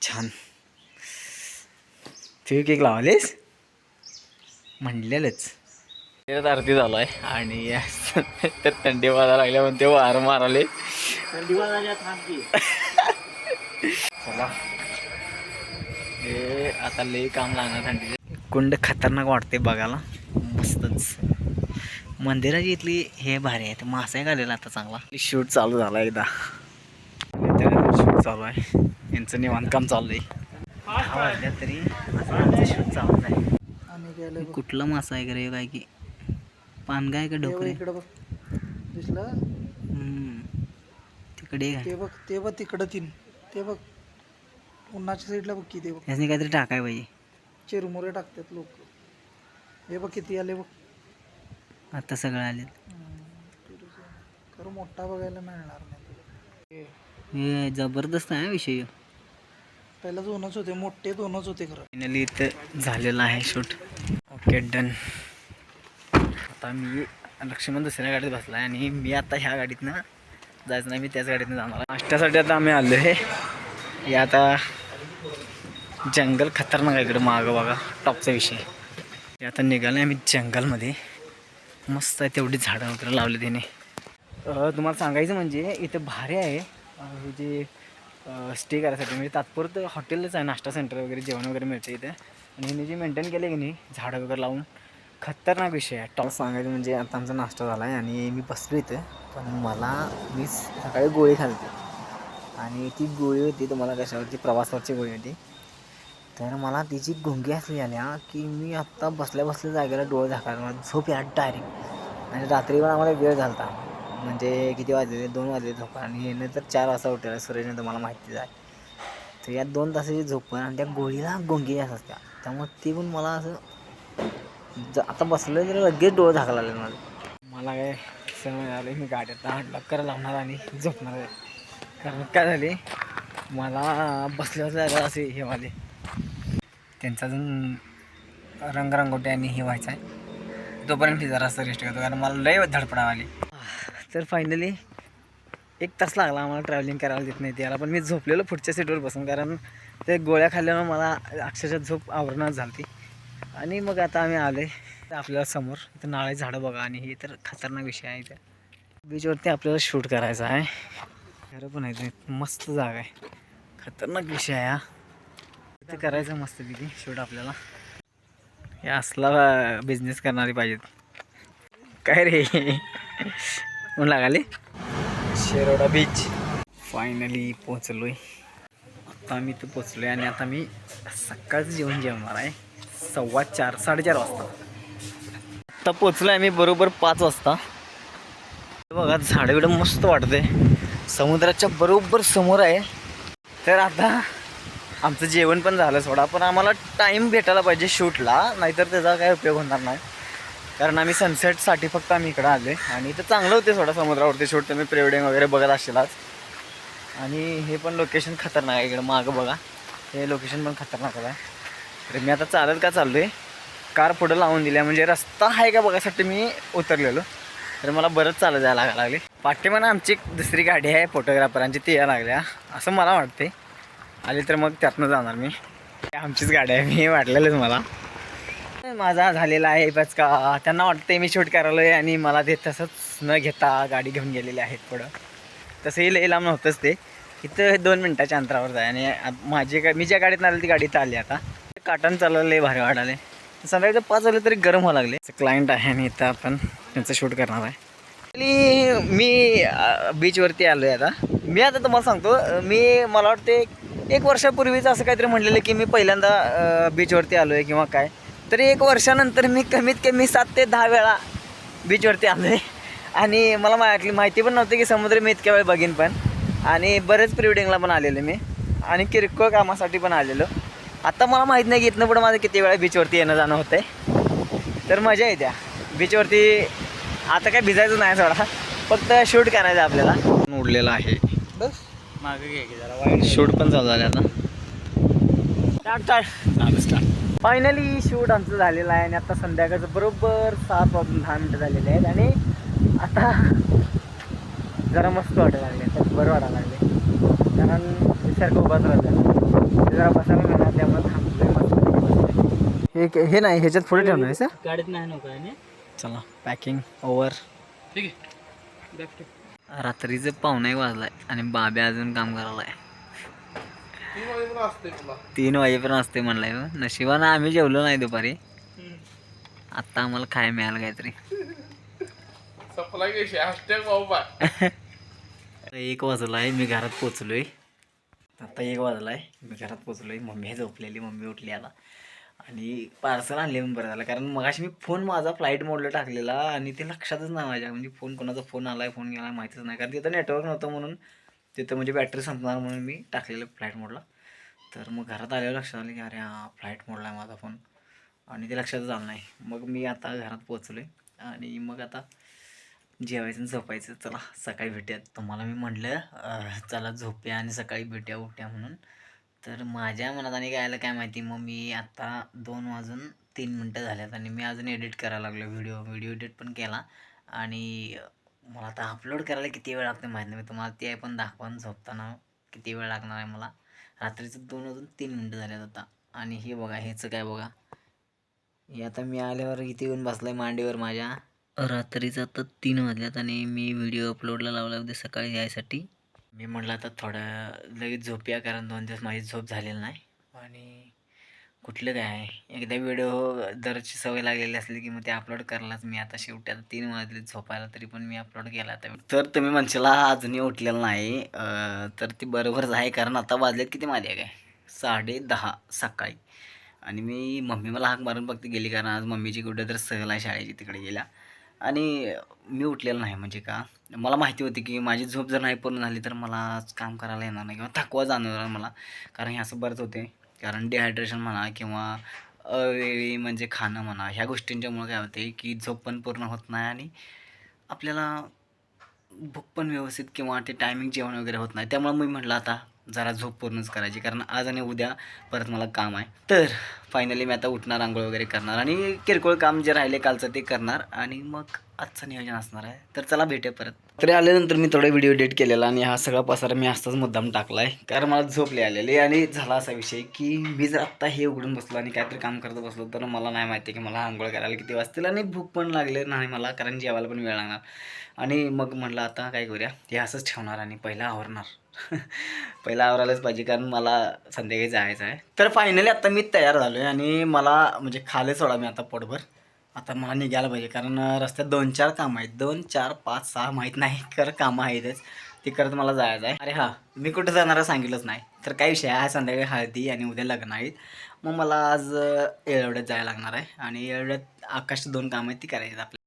छान. तू केक लावलेस म्हणलेलंच. आरती झालो आहे आणि तर थंडी वाजायला लागल्या म्हणते वार माराले. थंडी वाजायला थांबली. चला हे आता लई काम लागणार थंडीचे. कुंड खतरनाक वाटते बघायला मस्तच. मंदिराची इथली हे भारी आहे. मासा घालेला आता चांगला. शूट चालू झाला एकदा. शूट चालू आहे यांचं निवांत काम चालू आहे. 10 वाजल्या तरी असं शूट चालूच आहे. आणि कुठला मासा आहे का रे? काय की पानगाय का डोकरे? इकडं बघ दिसलं. तिकडे ते बघ तिकडं ते बघ उन्हाच्या साईडला बघ किती बघ. याने काहीतरी टाकाय पाहिजे. चिरमुरे टाकतात लोक. हे बघ किती आले बघ. आता सगळं आले. खरं मोठा बघायला मिळणार नाही. हे जबरदस्त आहे विषय. पहिला दोनच होते मोठे, दोनच होते खरं. फायनली इथं झालेलं आहे शूट. Okay done. आता मी लक्ष्मण दुसऱ्या गाडीत बसला आहे आणि मी आता ह्या गाडीतनं जायचं नाही, मी त्याच गाडीतनं जाणार. नाश्त्यासाठी आता आम्ही आलो आहे. हे आता जंगल खतरनाक आहे इकडं मागं बघा. टॉपचा विषय. हे आता निघालं आहे आम्ही जंगलमध्ये. मस्त आहे तेवढी झाडं वगैरे लावले त्याने. तुम्हाला सांगायचं म्हणजे इथं भारी आहे हे जे स्टे करायसाठी. म्हणजे तात्पुरतं हॉटेलच आहे, नाश्ता सेंटर वगैरे जेवण वगैरे मिळतं इथं. आणि ह्याने जे मेंटेन केलं की नाही झाडं वगैरे लावून खतरनाक विषय आहे. टॉप सांगायचं म्हणजे आता आमचा नाश्ता झाला आहे आणि मी बसलो इथं. पण मी सकाळी गोळी खालते आणि ती गोळी होती तुम्हाला कशावरती प्रवासावरची गोळी होती. तर मला तिची गुंगी असली आल्या की मी आत्ता बसल्या जागेला डोळे झाकायला मला झोप या डायरेक्ट. आणि रात्री पण आम्हाला वेळ झाला म्हणजे किती वाजले 2 वाजले झोपा आणि हे नंतर 4 वाजता उठेल सूर्यने तुम्हाला माहितीच आहे. तर या 2 तासाची झोप आणि त्या गोळीला गुंगी जास्त असत्या त्यामुळे ती पण मला असं आता बसलं तर लगेच डोळे झाकायला लागले मला काय समय आले. मी गाड्यात लवकर लावणार आणि झोपणार आहे. कारण काय झाले मला बसल्यावर जायला असे हे वाले त्यांचा अजून रंगरंगोटी आणि हे व्हायचं आहे तोपर्यंत जरा असं रेस्ट करतो कारण मला लय धडपडा आली. तर फायनली 1 तास लागला आम्हाला ट्रॅव्हलिंग करायला देत नाही त्याला. पण मी झोपलेलो पुढच्या सीटवर बसून कारण ते गोळ्या खाल्ल्यानं मला अक्षरशः झोप आवरणच झाली. आणि मग आता आम्ही आले आपल्याला समोर इथं नाळे झाडं बघा आणि हे तर खतरनाक विषय आहे. त्या बीचवरती आपल्याला शूट करायचं आहे. खरं पण आहे मस्त जागा आहे. खतरनाक विषय आहे हा. ते करायचं मस्तपैकी शूट आपल्याला. हे असला बिझनेस करणारी पाहिजेत. काय रे ऊन लागले. शेरोडा बीच फायनली पोचलो आहे. आता मी इथं पोचलो आहे आणि आता मी सकाळचं जेवणार आहे 4:15 4:30 वाजता. आता पोचलो आहे मी बरोबर 5 वाजता. बघा झाडं बिडं मस्त वाटते समुद्राच्या बरोबर समोर आहे. तर आता आमचं जेवण पण झालं सोडा पण आम्हाला टाईम भेटायला पाहिजे शूटला नाहीतर त्याचा काय उपयोग होणार नाही. कारण आम्ही सनसेटसाठी फक्त आम्ही इकडं आले आणि इथं चांगलं होते सोडा समुद्रावरती शूट. तुम्ही प्री वेडिंग वगैरे बघत असेलच. आणि हे पण लोकेशन खतरनाक आहे. इकडं मागं बघा हे लोकेशन पण खतरनाक आहे. तर मी आता चालत का चाललो आहे कार पुढं लावून दिल्या म्हणजे रस्ता आहे का बघायसाठी मी उतरलेलो. तर मला बरंच चालत जायला लागले. पाठीमागं आमची एक दुसरी गाडी आहे फोटोग्राफरांची ती यायला लागल्या असं मला वाटते. आली तर मग त्यातनं जाणार मी. आमचीच गाडी आहे मी वाटलेलंच मला. माझा झालेला आहे बस का त्यांना वाटते मी शूट करायलो आहे आणि मला ते तसंच न घेता गाडी घेऊन गेलेले आहेत पुढं. तसंही लई लांब नव्हतंच ते इथं 2 मिनटाच्या अंतरावर जाय. आणि मी ज्या गाडीत आले ती गाडी तर आली आता काटन चाललं लई भारी वाटाले. संध्याकाळचं 5 वाजले तरी गरम व्हायला लागले. क्लायंट आहे आणि इथं आपण त्यांचं शूट करणार आहे. मी बीचवरती आलो आहे आता. मी आता तुम्हाला सांगतो मला वाटते 1 वर्षापूर्वीच असं काहीतरी म्हणलेलं की मी पहिल्यांदा बीचवरती आलो आहे किंवा काय. तरी 1 वर्षानंतर मी कमीत कमी 7 ते 10 वेळा बीचवरती आलो आहे. आणि मला माहिती पण नव्हती की समुद्र मी इतक्या वेळ बघीन पण. आणि बरेच प्री वेडिंगला पण आलेलो मी आणि किरकोळ कामासाठी पण आलेलो. आता मला माहीत नाही की इथनं पुढं माझं किती वेळा बीचवरती येणं जाणं होतं आहे. तर मजा येते बीचवरती. आता काय भिजायचं नाही सोडा फक्त शूट करायचं आपल्याला. उडलेला आहे बस मागे घे की जरा वाईट. शूट पण चालू झालं आता स्टार्ट. फायनली शूट आमचं झालेलं आहे आणि आता संध्याकाळचं बरोबर 7 वाजून 10 मिनटं झालेले आहेत. आणि आता जरा मस्त वाटायला लागले तर बरं वाटायला लागले कारण सारखं उभाच राहतं. जरा बसायला मिळाला त्यामुळे थांबलोय. हे नाही ह्याच्यात पुढे ठेवणार आहे सर. गाडीत नाही नका चला पॅकिंग ओव्हर. ठीक आहे. रात्रीचं 1:15 वाजलाय आणि बाब्या अजून काम करायला आहे. 3 वाजेपर्यंत असते म्हणलाय. नशिबानं आम्ही जेवलो नाही दुपारी. आत्ता आम्हाला खायला मिळालं काहीतरी. 1 वाजलाय मी घरात पोचलोय. आता 1 वाजलाय मी घरात पोचलोय. मम्मी झोपलेली, मम्मी उठली आला आणि पार्सल आणले म्हणून बरं झालं. कारण मगाशी मी फोन माझा फ्लाईट मोडला टाकलेला आणि ते लक्षातच नाही माझ्या. म्हणजे फोन कोणाचा फोन आलाय फोन गेला माहितीच नाही. कारण तिथं नेटवर्क नव्हतं म्हणून तिथं म्हणजे बॅटरी संपणार म्हणून मी टाकलेलं फ्लाईट मोडला. तर मग घरात आल्यावर लक्षात आलं की अरे हा फ्लाईट मोडला आहे माझा फोन आणि ते लक्षातच आलं नाही. मग मी आता घरात पोचलोय आणि मग आता जेवायचं आणि झोपायचं. चला सकाळी भेटूयात. तुम्हाला मी म्हटलं चला झोपूया आणि सकाळी भेटूया उठ्या म्हणून. तर माझ्या मनात आणि काय आलं काय माहिती. मग मी आता 2:03 झाल्यात आणि मी अजून एडिट करायला लागलो. व्हिडिओ एडिट पण केला आणि मला आता अपलोड करायला किती वेळ लागतो माहीत नाही. मी तुम्हाला ते पण दाखवा झोपताना किती वेळ लागणार आहे मला. रात्रीचं 2:03 झाल्यात आता. आणि हे बघा ह्याचं काय बघा. हे आता मी आल्यावर इथे येऊन बसलाय मांडीवर माझ्या. रात्रीचं आता 3 वाजल्यात आणि मी व्हिडिओ अपलोडला लावला उद्या सकाळी यायसाठी. मी म्हटलं आता थोडं लगेच झोपूया कारण 2 दिवस माझी झोप झालेली नाही. आणि कुठलं काय आहे एकदा व्हिडिओ दरची सवय लागलेली असली की मग ते अपलोड करायलाच मी आता शेवटी आता 3 वाजले झोपायला तरी पण मी अपलोड केला आता. तर तुम्ही म्हणशीला अजूनही उठलेलं नाही तर ती बरोबरच आहे. कारण आता वाजलेत किती माझ्या काय 10:30 सकाळी. आणि मी मम्मी मला हाक मारून फक्त गेली कारण आज मम्मीची कुठं तर सहल आहे शाळेची तिकडे गेल्या. आणि मी उठलेलं नाही म्हणजे का मला माहिती होती की माझी झोप जर नाही पूर्ण झाली तर मला काम करायला येणार नाही किंवा थकवा जाणवणार मला. कारण हे असं बरंच होते. कारण डिहायड्रेशन म्हणा किंवा अवेळी म्हणजे खाणं म्हणा ह्या गोष्टींच्यामुळे काय होते की झोप पण पूर्ण होत नाही आणि आपल्याला भूक पण व्यवस्थित किंवा ते टायमिंग जेवण वगैरे होत नाही. त्यामुळे मी म्हटलं आता जरा झोप पूर्णच करायची कारण आज आणि उद्या परत मला काम आहे. तर फायनली मी आता उठणार, आंघोळ वगैरे करणार आणि किरकोळ काम जे राहिले कालचं ते करणार आणि मग आजचं नियोजन असणार आहे. तर चला भेटूया परत. तरी आल्यानंतर मी थोडा व्हिडिओ एडिट केलेला आणि हा सगळा पसारा मी आत्ताच मुद्दाम टाकला आहे कारण मला झोपले आलेली. आणि झाला असा विषय की मी जर आत्ता हे उघडून बसलो आणि काहीतरी काम करत बसलो तर मला नाही माहिती की मला आंघोळ करायला किती वाजतील आणि भूक पण लागले नाही मला कारण जेवायला पण वेळ लागणार. आणि मग म्हटलं आता काय करूया हे असंच ठेवणार आणि पहिला आवरणार पहिला आवरायलाच पाहिजे कारण मला संध्याकाळी जायचं आहे. तर फायनली आता मी तयार झालो आहे आणि मला म्हणजे खाले सोडा मी आता पोटभर. आता मला निघायला पाहिजे कारण रस्त्यात 2-4 कामं आहेत. 2, 4, 5, 6 माहीत नाही खरं कामं आहेतच. ते करत मला जायचं आहे. अरे हां मी कुठं जाणारा सांगितलंच नाही. तर काय विषय आहे संध्याकाळी हळदी आणि उद्या लग्न आहेत. मग मला आज येळवड्यात जायला लागणार आहे आणि येळवड्यात आकाशची 2 कामं आहेत ती करायची आपल्याला.